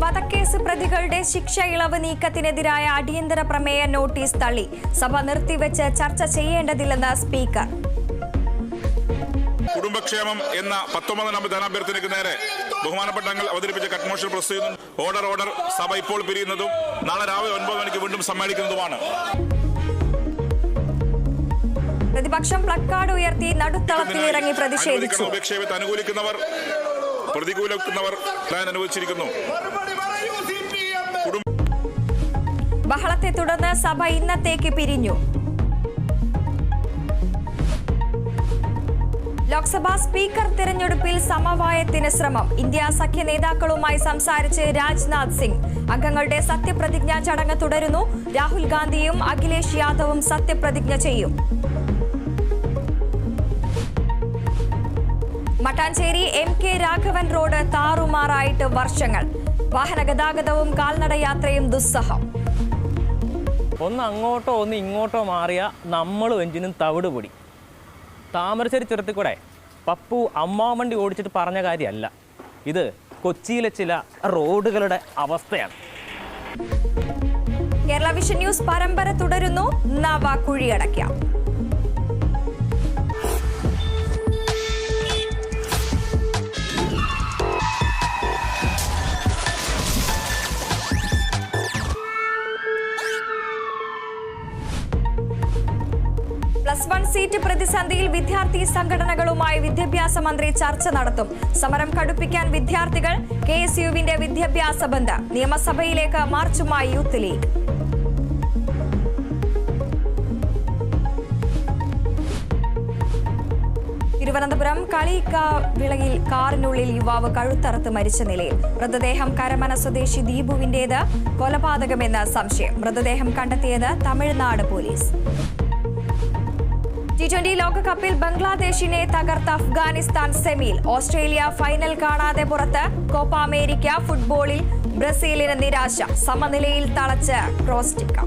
വധക്കേസ് പ്രതികളുടെ ശിക്ഷ ഇളവ് നീക്കത്തിനെതിരായ അടിയന്തര പ്രമേയ നോട്ടീസ് തള്ളി. സഭ നിർത്തിവെച്ച് ചർച്ച ചെയ്യേണ്ടതില്ലെന്ന് സ്പീക്കർ. കുടുംബക്ഷേമം എന്ന 19ാമത് ധനാഭ്യർത്ഥനയ്ക്ക് നേരെ ബഹുമാനപ്പെട്ട അംഗങ്ങൾ അവതരിപ്പിച്ച കട്ട് മോഷൻ പ്രസ് ചെയ്യുന്നു. ഓർഡർ സഭ ഇപ്പോൾ പിരിയുന്നതും നാളെ രാവിലെ 9 മണിക്ക് വീണ്ടും സമ്മേളിക്കുന്നതുമാണ്. പ്രതിപക്ഷം പ്ലക്കാർഡ് ഉയർത്തി നടുത്തളത്തിലിറങ്ങി പ്രതിഷേധിച്ചു. ഉപക്ഷേപത്തെ അനുകൂലിക്കുന്നവർ പ്രതികൂലിക്കുന്നവർ അനുവദിച്ചിരിക്കുന്നു. ബഹളത്തെ തുടർന്ന് സഭ ഇന്നത്തേക്ക് പിരിഞ്ഞു. ലോക്സഭാ സ്പീക്കർ തിരഞ്ഞെടുപ്പിൽ സമവായത്തിന് ശ്രമം. ഇന്ത്യ സഖ്യ നേതാക്കളുമായി സംസാരിച്ച് രാജ്നാഥ് സിംഗ്. അംഗങ്ങളുടെ സത്യപ്രതിജ്ഞാ ചടങ്ങ് തുടരുന്നു. രാഹുൽ ഗാന്ധിയും അഖിലേഷ് യാദവും സത്യപ്രതിജ്ഞ ചെയ്യും. മട്ടാഞ്ചേരി MK രാഘവൻ റോഡ് താറുമാറായിട്ട് വർഷങ്ങൾ. വാഹന ഗതാഗതവും കാൽനടയാത്രയും ദുസ്സഹം. ഒന്ന് അങ്ങോട്ടോ ഒന്ന് ഇങ്ങോട്ടോ മാറിയ നമ്മളും എഞ്ചിനും തവിട് പൊടി. താമരശ്ശേരി ചുരത്തിൽ കൂടെ പപ്പു അമ്മാവണ്ടി ഓടിച്ചിട്ട് പറഞ്ഞ കാര്യമല്ല ഇത്. കൊച്ചിയിലെ ചില റോഡുകളുടെ അവസ്ഥയാണ്. കേരള വിഷൻ ന്യൂസ് പരമ്പര തുടരുന്നു. നവ കുഴിയടയ്ക്കാം. +1 സീറ്റ് പ്രതിസന്ധിയിൽ വിദ്യാർത്ഥി സംഘടനകളുമായി വിദ്യാഭ്യാസ മന്ത്രി ചർച്ച നടത്തും. സമരം കടുപ്പിക്കാൻ വിദ്യാർത്ഥികൾ. KSUവിന്റെ വിദ്യാഭ്യാസ ബന്ദ്. നിയമസഭയിലേക്ക് മാർച്ചുമായി യൂത്ത് ലീഗ്. തിരുവനന്തപുരം കളിക്കാവിളയിൽ കാറിനുള്ളിൽ യുവാവ് കഴുത്തറുത്ത് മരിച്ച നിലയിൽ. മൃതദേഹം കരമന സ്വദേശി ദീപുവിന്റേത്. കൊലപാതകമെന്ന് സംശയം. മൃതദേഹം കണ്ടെത്തിയത് തമിഴ്നാട് പോലീസ്. T20 ലോകകപ്പിൽ ബംഗ്ലാദേശിനെ തകർത്ത അഫ്ഗാനിസ്ഥാൻ സെമിയിൽ. ഓസ്ട്രേലിയ ഫൈനൽ കാണാതെ പുറത്ത്. കോപ്പ അമേരിക്ക ഫുട്ബോളിൽ ബ്രസീലിന് നിരാശ. സമനിലയിൽ തളച്ച് കോസ്റ്ററിക്ക.